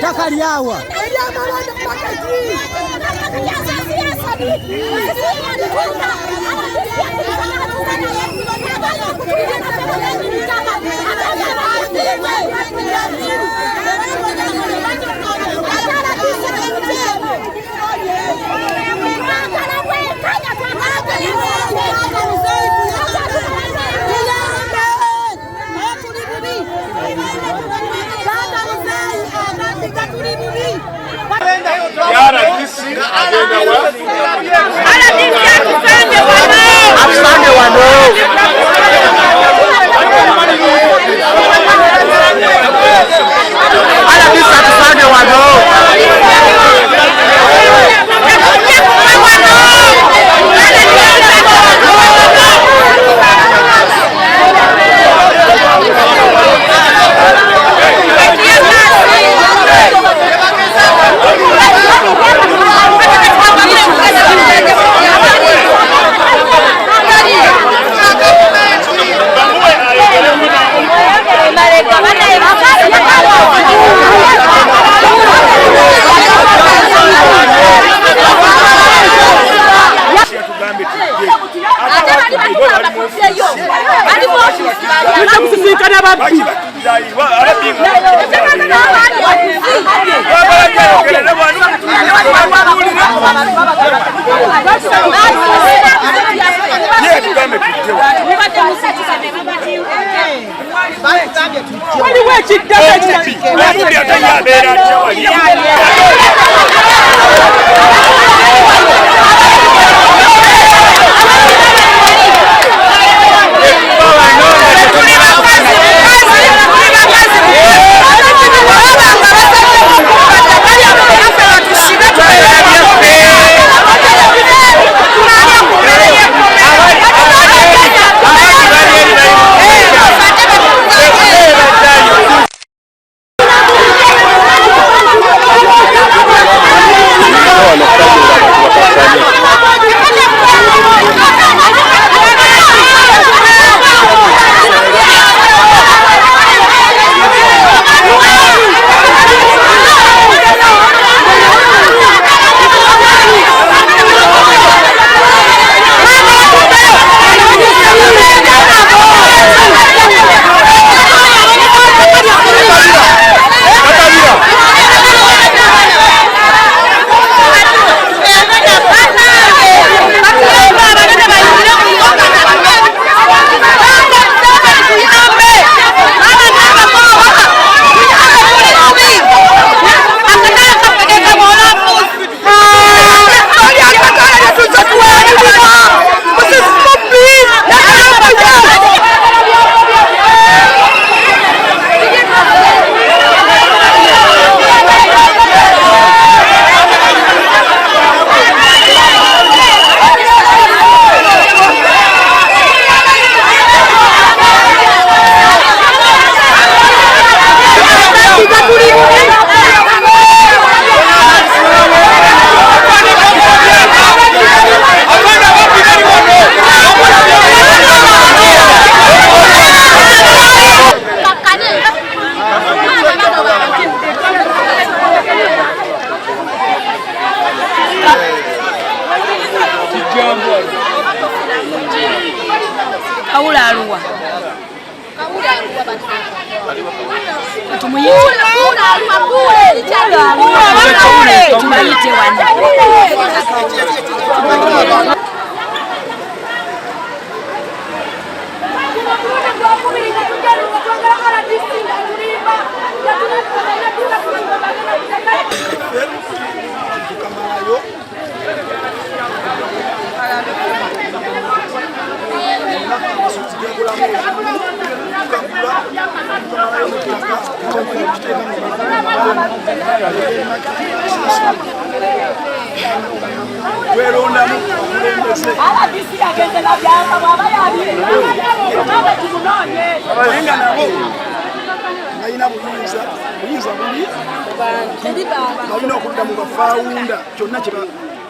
Takariawa.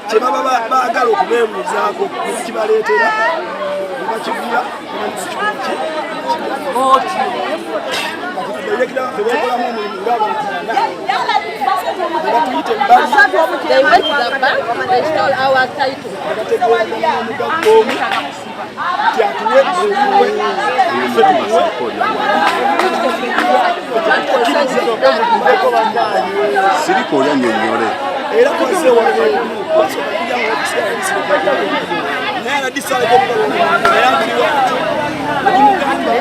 kye baba baagala okubeebuuzaako kibaleetera bakigula beekolamu omulimu ng'abantu batuyite They went to the bank, they stole our title. omugagga omu nti atuwe Siriko olyannyonnyole. era twaze wano basooka kujamu ebiseera ebisirika naye anadisaleko nayanguliwa akimugamba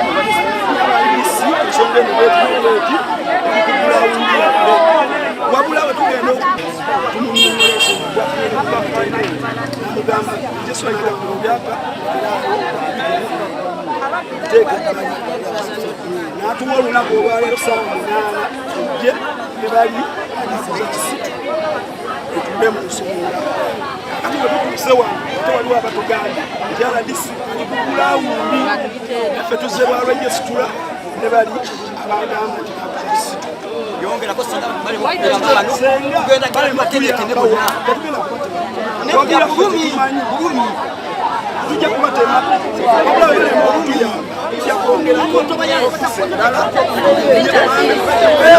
abalibisi ensonga eno betuleeti ekukugula wundira wabula we tugenda tumunyonyoleso namugamba jesolaga ku byapa n'atuwa olunaku olwaleero ssaawa 8 tujje ne bali anakuza kisitu tutume mu nsonga ate bwe tutuuse wano ate waliwo abatugamba nti aladisi alikugula wundi naffe tuzze lwalwejesitula ne bali abagamba nti nakuza kisitu yongerako tugenda bategeke ne bonna twagira bumi tujja kubatema wabula welema okutuyamba tujja kwongerako ofisi endala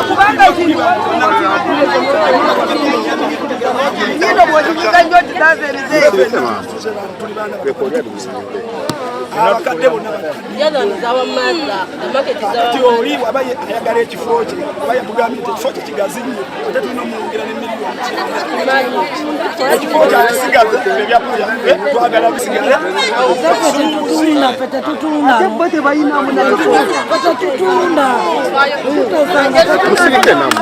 kubanga abakadde bonna kati oli aba ayagala ekifo kye aba yamugambye nti ekifo kye kigazi nnyo ate tulina omwongera ne miliyoni ekifo kyakisigaze ebyapa byaffe twagala bisigale Musirike namwe.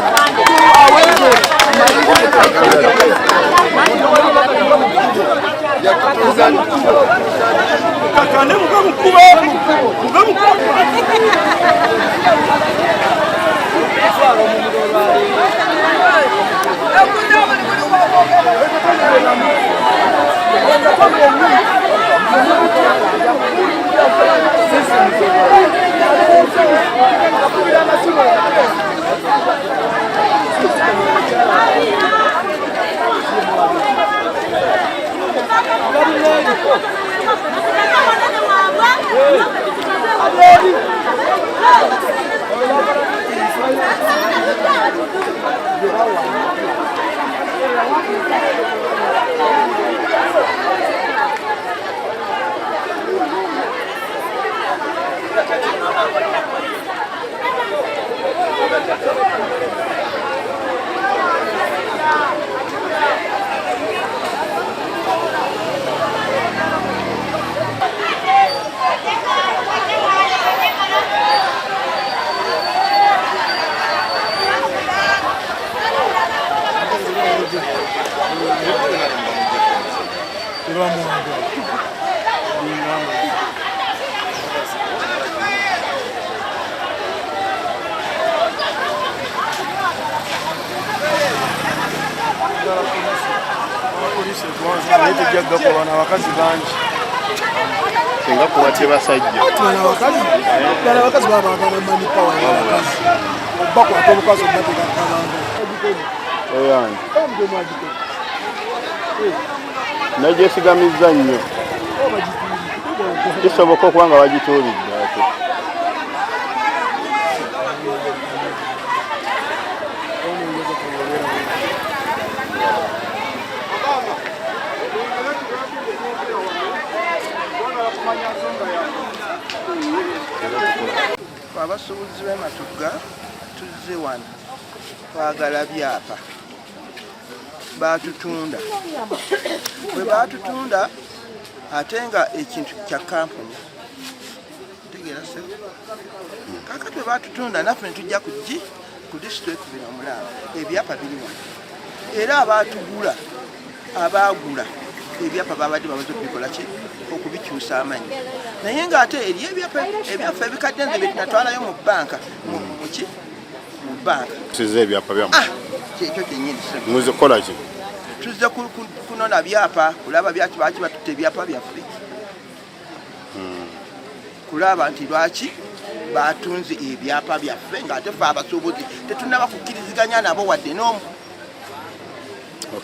kakane mugamukuba abakazi bangi Singa kubatye basajja. abakazi babagala mani pawa abakazi bakwata omukazi omubatega kabanga Eyani. Nagyesigamizza nnyo. Kisoboka okuba nga bagituulidde ate. abasuubuzi b'ematuga tuzze wano twagala byapa batutunda bwe batutunda ate nga ekintu kya kampuni tegeera se kakati bwe batutunda naffe netujja ku disitulikiti Biramulaba ebyapa biri wano era abatugula abagula ebyapa babadde bamaze okubikola ki okubikyusa amanyi naye ng'ate eri ebyaffe ebikadde nze bye tunatwalayo mu bbanka mu bbanka Tuze ebyapa byamu. kyekyo kyennyini Muze kukola ki? tuzze kunona byapa kulaba byaki baki batutte ebyapa byaffe kulaba nti lwaki batunze ebyapa byaffe ng'ate ffe abasuubuzi tetunnaba kukkiriziganya nabo wadde n'omu.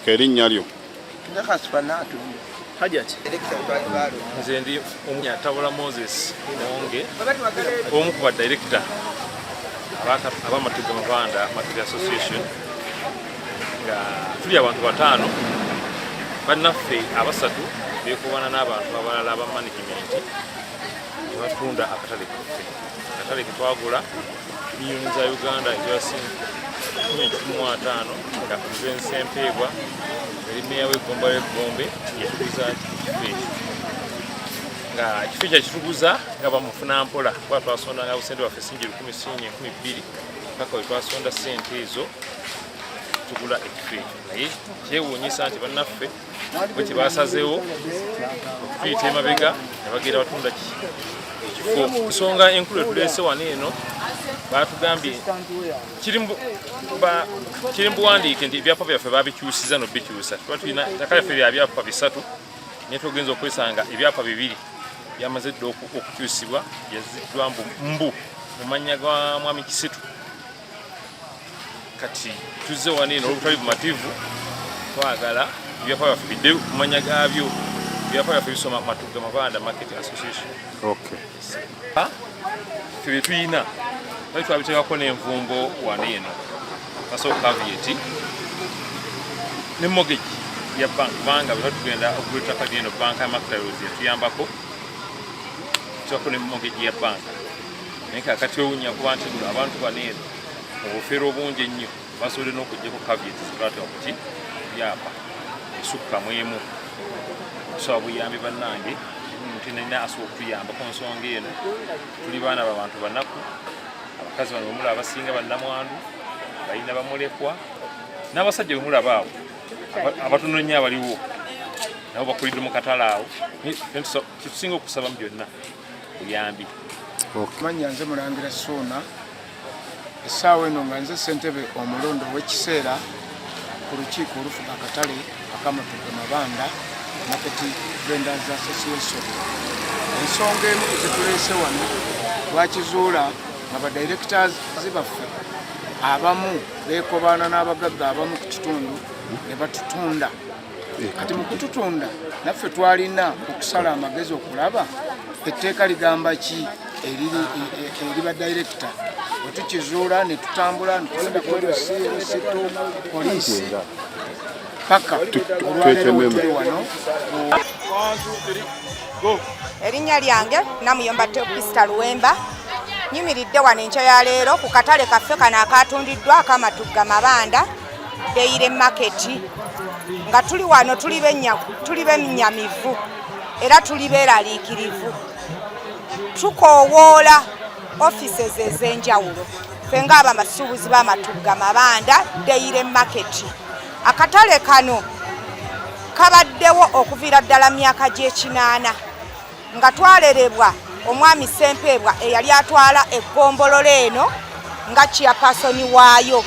Erinnya lyo? Ndakasipanatu. Hajati. Nze ndi Tabula Moses Mwonge, omu ku badirector ab'amatugga Mabanda Market Association, nga tuli abantu bataano bannaffe abasatu beekubana n'abantu abalala aba management ne batunda akatale kaffe. Akatale ke twagula miliyoni za Uganda ez'asimu 15 nga President Ssempebwa meya w'eggomba ly'Egombe yatuguza ekifo ekyo. Nga ekifo ekyo kituguza nga bamufuna mpola kuba twasondanga busente bwaffe singi 10,000 paka we twasonda ssente ezo tugula ekifo ekyo. Naye kyewuunyisa nti bannaffe bwe kyebasazeewo okutuyita emabega ne bagenda batunda ekifo. Ensonga enkulu etuleese wano eno batugambye kiri mbuwandiike nti ebyapa byaffe babikyusiza nobikyusa. Tuba tulina ettaka lyaffe lya byapa 3 naye tugenza okwesanga ebyapa 2 byamaze dda okukyusibwa yaziddwa mbu mu mannya ga Mwami Kisitu. Kati tuzze wano eno olwobutali bumativu twagala ebyapa byaffe bidde mu mannya gaabyo. Ebyapa byaffe bisoma Matugga Mabanda Market Association. Ffe bye tulina bali twabiteekako n'envumbo wano eno kasooka caveat ne mortgage ya bank kubanga bwe tugenda okugula ettaka ly'eno banka ya Mactaros yatuyambako tuwako ne mortgage ya bank. Naye kakati owunya kuba nti abantu bano eno obufeero obungi ennyo basobole n'okuggyako caveat zitwateka ku ki byapa esukka mwemu tusaba buyambi bannange nti nina asobola okutuyamba ku nsonga eno. Tuli baana b'abantu banaku, abakazi bano bemulaba abasinga bannamwandu, balina bamulekwa n'abasajja bemulaba awo abatono nnyo abaliwo nabo bakulidde mu katale awo. Tusinga okusaba mu byonna buyambi. Manya nze Mulangira Ssuuna, essaawa eno nga nze ssentebe omulondo w'ekiseera ku lukiiko olufuga akatale ak'Amatugga Mabanda Market Vendors Association. Ensonga emu zituleese wano twakizuula nga badirectors baffe abamu beekobaana n'abagagga abamu ku kitundu ne batutunda. Kati mu kututunda naffe twalina okusala amagezi okulaba etteeka ligamba ki eri badirector. Bwe tukizuula ne tutambula ne tugenda ku RCT poliisi paka olwaleero we tuli wano. Erinnya lyange Namuyomba Teopista Luwemba, nyimiridde wano enkya ya leero ku katale kaffe kano akatundiddwa ak'Amatugga Mabanda Dairy Market, nga tuli wano tuli bennyamivu era tuli beeraliikirivu. Tukoowoola offices ez'enjawulo ffe ng'abasuubuzi b'Amatugga Mabanda Dairy Market. Akatale kano kabaddewo okuviira ddala myaka gy'ekinaana nga twalerebwa omwami Ssempebwa eyali atwala eggombolola eno nga chairpersoni waayo,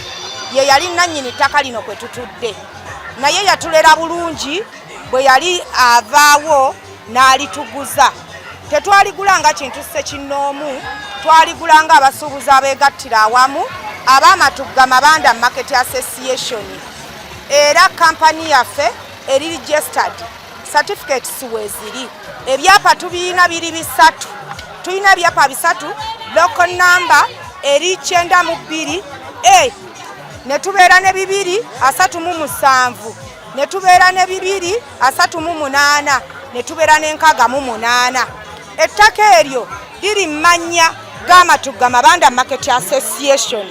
ye yali nannyini ttaka lino kwe tutudde. Naye yatulera bulungi, bwe yali avaawo n'alituguza. Tetwaligula nga kintu ssekinnoomu, twaligula nga abasuubuzi abeegattira awamu ab'Amatugga Mabanda Market Association. Era kampani yaffe eri registered, certificates weeziri. Ebyapa tubiina biri 3. Tulina ebyapa 3, local number eri 92 ne tubeera ne 237, ne tubeera ne 238, ne tubeera ne 68. Ettaka eryo liri mannya g'Amatugga Mabanda Market Association.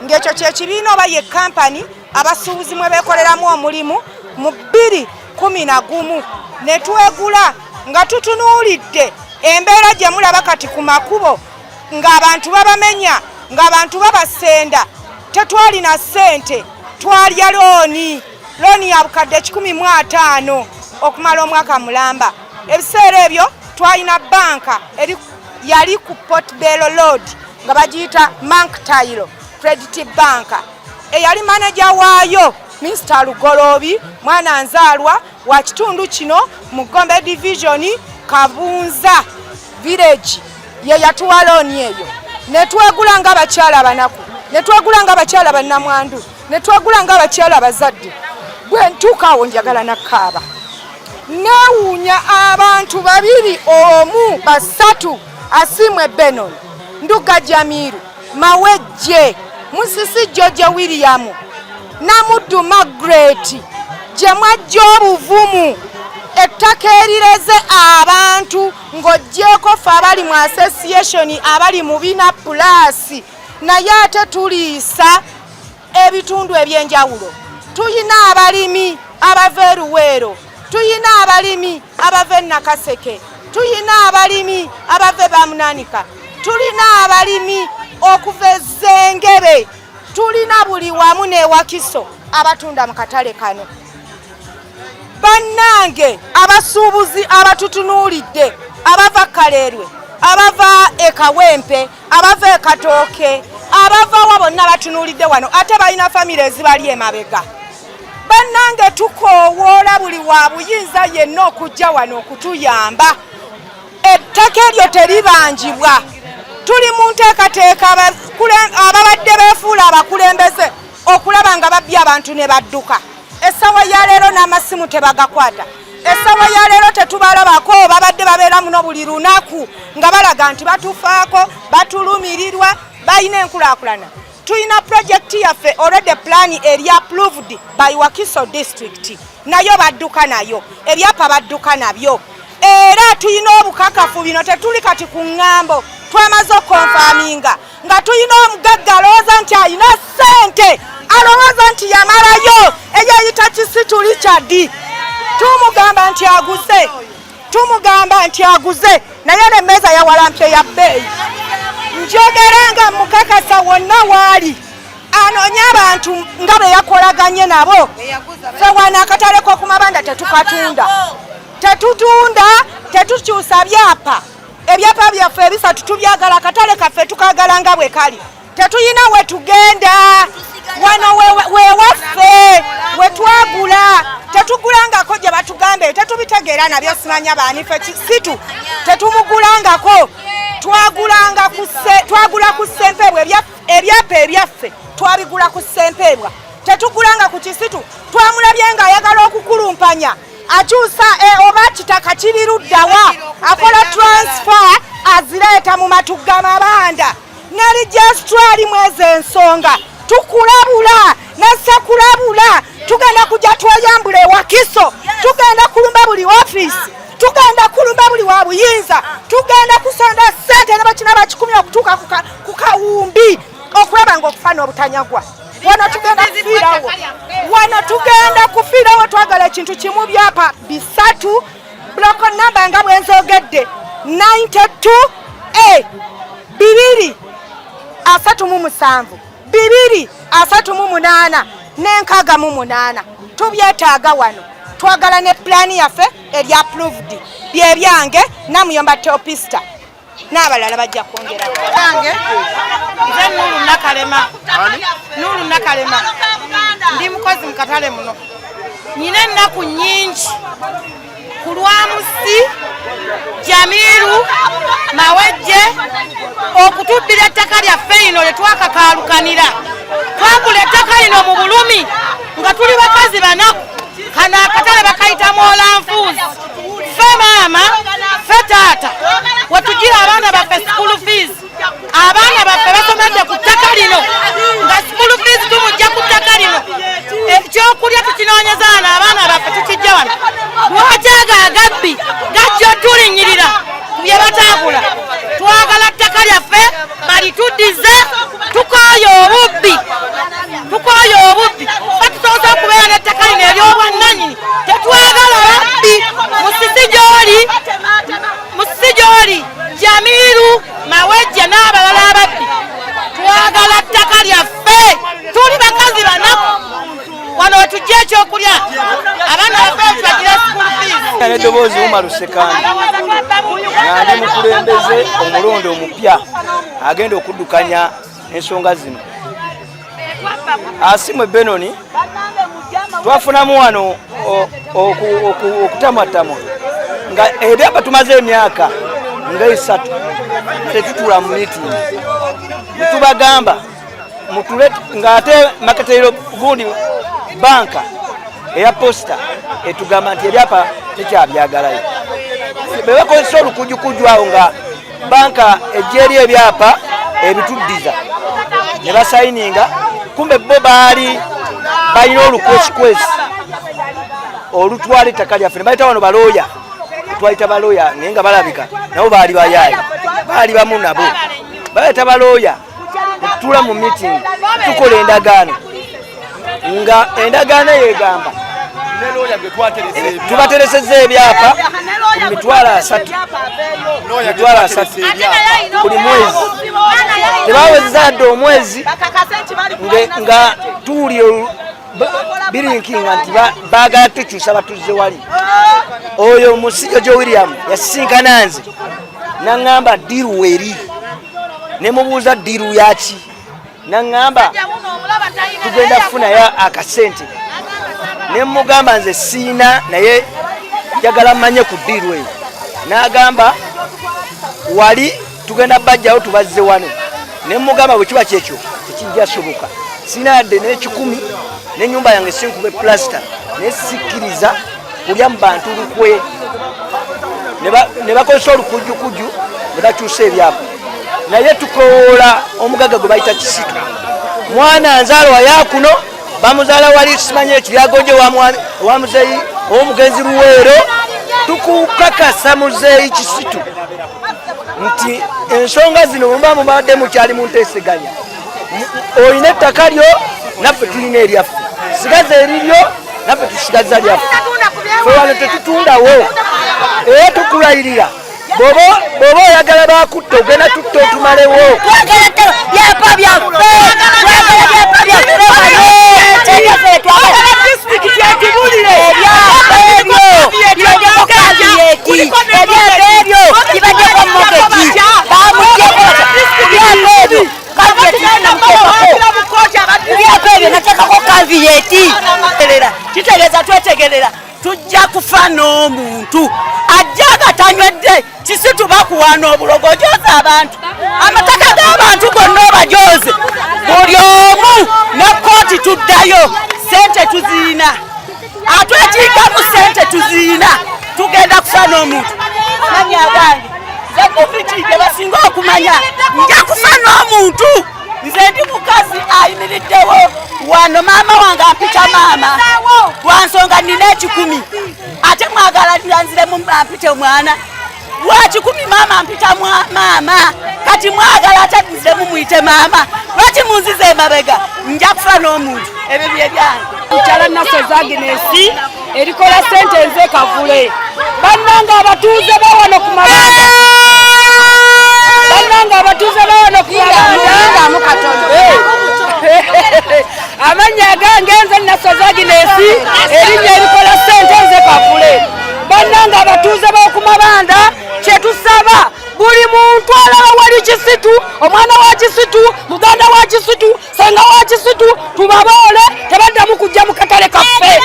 Ng'ekyo kyekibiina oba ye kampani abasuubuzi mwe beekoleramu omulimu mu 2011 ne twegula nga tutunuulidde embeera gye mulaba kati ku makubo ng'abantu babamenya, ng'abantu babasenda. Tetwalina ssente, twalya looni ya bukadde 15 okumala omwaka mulamba. Ebiseera ebyo twalina banka yali ku Port Bell Road nga bagiyita Mactaros Credit Bank. Eyali manager waayo Mr. Lugolobi mwana nzaalwa wa kitundu kino mu Gombe Division Kabunza Village, ye yatuwa looni eyo. Ne twegula nga abakyala abanaku, ne twegula nga abakyala bannamwandu, ne twegula nga abakyala abazadde. bwe ntuukaawo njagala nakkaaba neewuunya abantu babiri omu basatu Asimwe Benon Nduga Jamiru Mawejje Musisi George William Namuddu Margaret gye mwajja obuvumu ettaka erireze abantu ng'oggyeko ffe abali mu association abali mu bina plus naye ate tuliisa ebitundu ebyenjawulo. Tuyina abalimi abava Luweero, tuyina abalimi abava Nakaseke, tuyina abalimi abava Bamunanika, tulina abalimi okuva Zengebe, tulina buli wamu ne Wakiso abatunda mu katale kano. Bannange abasuubuzi abatutunuulidde abava Kaleerwe, abava Ekawempe, abava Ekatooke, abava bonna batunuulidde wano ate balina famire ezibali emabega. Bannange tukoowoola buli wa buyinza yenna okujja wano okutuyamba. Ettaka eryo teribanjibwa. Tuli mu nteekateeka ababadde beefuula abakulembeze okulaba nga babbya abantu ne badduka. Essawa ya leero n'amasimu tebagakwata. Essawa ya leero tetubalabako babadde babeera muno buli lunaku nga balaga nti batufaako batulumirirwa bayina enkulaakulana. Tuyina project yaffe already plan eri approved by Wakiso district nayo badduka nayo ebyapa badduka nabyo era tuyina obukakafu bino tetuli kati ku ngambo twamaze okonfaminga nga tuyina omugagga alowooza nti ayina ssente alowooza nti yamalayo eyayita Kisitu Richard tumugamba nti aguze naye n'emmeeza yawalampye ya bbeeyi. Njogeranga mukakasa wonna waali anonya abantu nga bwe yakolaganye nabo. Ffe wano akatale k'oku mabanda tetutunda tetukyusa byapa. Ebyapa byaffe ebisatu tubyagala, akatale kaffe tukagala nga bwe kali. Tetuyina we tugenda wano wewaffe we twagula tetugulangako gye batugambe tetubitegeera nabyo simanya baani ffe Kisitu tetumugulangako. Twagula ku Ssempebwa ebyapa ebyaffe twabigula ku Ssempebwa. Tetugulanga ku Kisitu twamulabye ng'ayagala okukulumpanya akyusa oba kitaka kiri luddawa akola transfer azireeta mu Matugga Mabanda ne registrar mwezi ensonga tukulabula nassa kulabula tugenda kujja tweyambula Wakiso tugenda kulumba buli office tugenda kulumba buli wa buyinza tugenda kusonda ssente ne bakina bakikumi okutuuka ku kawumbi okulaba ng'okufaana obutanyagwa. Wano tugenda kufiirawo twagala ekintu kimu byapa bisatu block number nga bwe nzogedde 92A 237 238 n'enkaaga tubyetaaga wano. Twagala ne plan yaffe eri approved byebyange Namuyomba Teopista n'abalala bajja kwongera. Nze Nuru Nakalema ndi mukozi mu katale muno. Nina ennaku nnyingi ku Lwamusi Jamiru Mawejje okutubbira ettaka lyaffe lino lye twakakaalukanira. Twagula ettaka lino mu bulumi nga tuli bakazi banaku. Kano akatale bakayita Mwolanfuuzi. Ffe maama, ffe taata wetugira abaana baffe school fees. Abaana baffe basomedde ku ttaka lino nga school fees tumujja ku ttaka lino. Ekyokulya tukinoonyeza abaana baffe tukijja wano. Lwakyaga agabbi gajja otulinnyirira ku bye bataagula. Twagala ttaka lyaffe balituddize tukooye obubbi. Batusobola okubeera n'ettaka lino ery'obwannannyini. Tetwagala babbi musisi gy'oli Jamiru Mawejje n'abalala ababbi. Twagala ttaka lyaffe. Tuli bakazi banaku wano wetujja ekyokulya abaana baffe tubagira school fees. Eddoboozi Umar Sekandi nga ndi mukulembeze omulonde omupya agenda okuddukanya ensonga zino. Asimwe Benon twafunamu wano okutamatama nga ebyapa tumaze emyaka nga 3 tetutula mu meeting netubagamba mutulete nga ate Maketero gundi banka eya posta etugamba nti ebyapa tekyabyagalayo. Bwe bakozesa olukujukuju awo nga banka ejjeeri ebyapa ebituddiza ne basayininga, kumbe bo baali balina olukwesikwesi olutwala ettaka lyaffe ne bayita wano balooya, twayita balooya naye nga balabika nabo baali bayaayi, baali bamu nabo bayita balooya. Tutuula mu meeting tukola endagaano nga endagaano yegamba tubateresezza ebyapa ku mitwalo 3 buli mwezi, tebawezza dde omwezi nga tuwulira birinkinga nti baagala tukyusa batuze wali. Oyo Musijo Jo William yasisinkana nze naŋŋamba ddiru weri, ne mubuuza ddiru yaki, naŋŋamba tugenda kufunayo akasente, ne mugamba nze siina naye njagala mmanye ku ddiru eyo. N'agamba wali tugenda bajjawo tubazze wano, ne mugamba bwe kiba kyekyo tekijja soboka, siina yadde n'ekikumi n'ennyumba yange sinkube plasita naye sikkiriza kulya mu bantu lukwe. Ne bakozesa olukujukuju ne bakyusa ebyapa, naye tukoola omugaga gwe bayita Kisitu. Mwana nzaalwa yakuno bamuzaala wali simanye ekiryagonje wa muzeeyi ow'omugenzi Luweero. Tukukakasa muzeeyi Kisitu nti ensonga zino muba mubadde mukyali mu nteeseganya, olina ettaka lyo naffe tulina eryaffe, sigaza eriryo naffe tusigaza lyaffe, fe wano tetutundawo. Era tukulayirira bw'oba oyagala bakutta ogenda tutta otumalewo. Byapa byaffe kitegeeza twetegerera tujja kufa n'omuntu ajjaga tanywedde Kisitu bakuwaana obulogojooza abantu, amataka g'abantu gonna obajoze, buli omu ne kooti tuddayo, sente tuziina, atwekiikamu sente tuziina, tugenda kufa n'omuntu. Manya agange ze kuviti gye basinga okumanya nja kufa n'omuntu. Nze ndi mukazi ayimiriddewo wano, maama wange ampita maama lwa nsonga nina 10, ate mwagala nziremu ampite mwana lwa 10. Maama ampita maama, kati mwagala ate nziremu muyite maama, lwaki munzize emabega? Nja kufa n'omuntu. Ebyo bye byange. Mukyala Nasozi Agnes erikola sente nze Kavule. Bannanga abatuuze bawano ku mabanda, bannanga abatuuze bawano ku mabanda mukatono. Amanya gange nze Nasozi Agnes erinnya erikola sente nze Kavule. Bannanga abatuuze b'oku mabanda kyetusaba buli muntu alaba wali Kisitu, omwana wa Kisitu, muganda wa Kisitu, senga wa Kisitu, tubaboole tebaddamu kujja mu katale kaffe.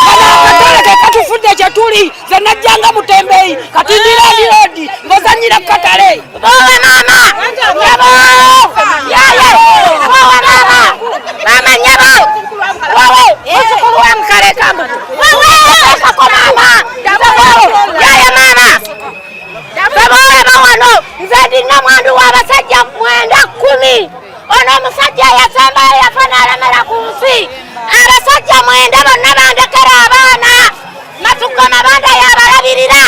Akatale ke katufudde kye tuli, ze najjanga Mutembeeyi kati ndira ndirodi ng'ozannyira ku katale. Boowe maama nyabo yaye boowe maama maama nyabo wowe muzzukulu wa Mukale Kambu wowe kako maama yaye maama Sabaole bawano nze ndina mwandu w'abasajja 9-10. Ono omusajja yasembayo yafa n'alemera ku nsi. Abasajja 9 bonna bandekera abaana, Matuga Mabanda yabalabirira.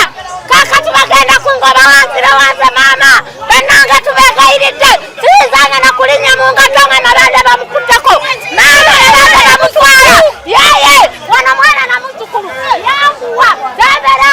Kaakati bagenda kungoba wansire wanze maama, bannange tubeegayiridde siyinzanga na kulinnya mu ngato nga Mabanda bamukutteko. Maama Mabanda bamutwala yeye wano mwana na muzzukulu yanguwa tebera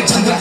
Changa,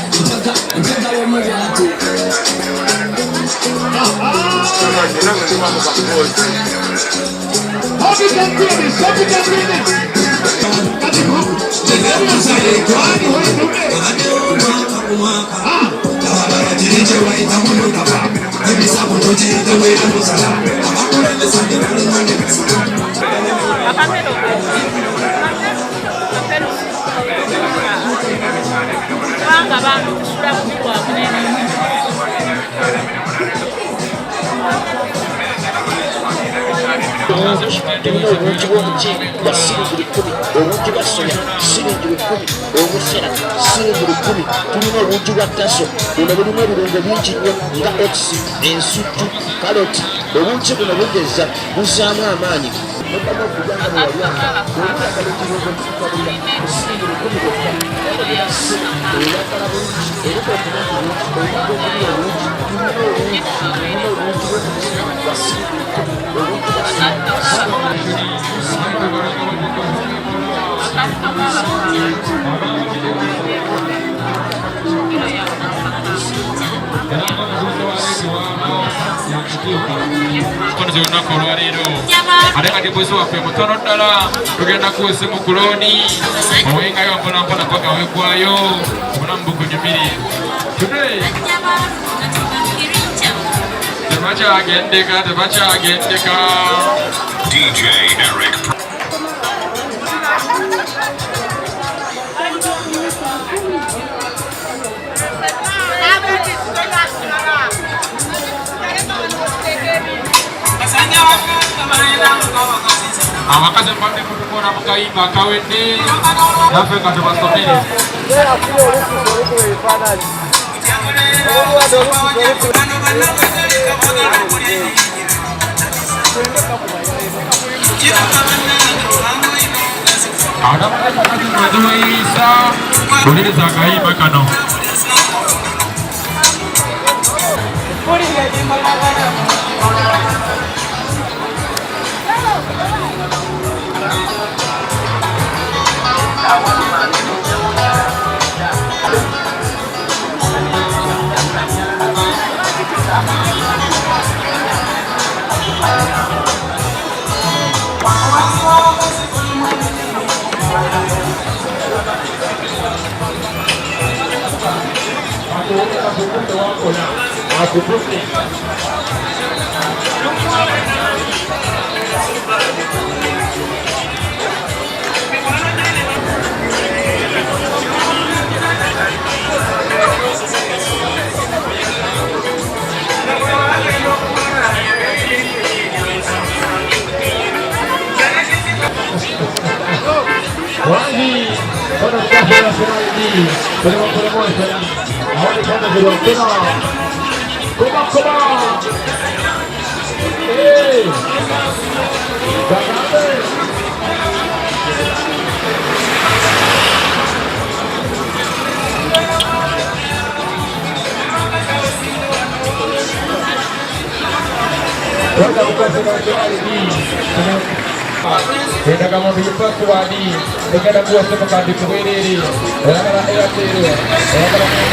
tulina obungi bw'omuti bwa siringiri 10, obungi bwa soya siringiri 10, obusera siringiri 10, tulina obungi bwa taso buno bulimu ebirungo bingi nnyo nga oxi ensujju kaloti obungi buno bugeza buzaamu amaanyi noddamu okuganga bwewalwanga bwoluyagala ekirungo mukutabula siringiri 10 bwokka oyagala bulungi eruka okuna bulungi obungi obuli obungi tulina obungi bw'omuti bwa siringiri 10 obungi bwa olunaku olwaleero ate kati bwezi waffe mutono ddala tugenda kuwesa mukuloni owengayo mponampona paka weggwayo obulamu bukunyumire tebakyagendeka DJ Eric. Abakazi mbadde kutukona mu kayimba akawedde naffe nga tubasomere adamuweziweyisa uliriza akayimba kano Wangi, para el campo nacional aquí, tenemos por el muestra, ahora estamos de los temas, ¡Coma! ¡Eh! ¡Ganate! Guarda un po' di Kita kamu berjumpa suami dengan buah sepekan di Kuwait. Orang-orang ayat itu, orang-orang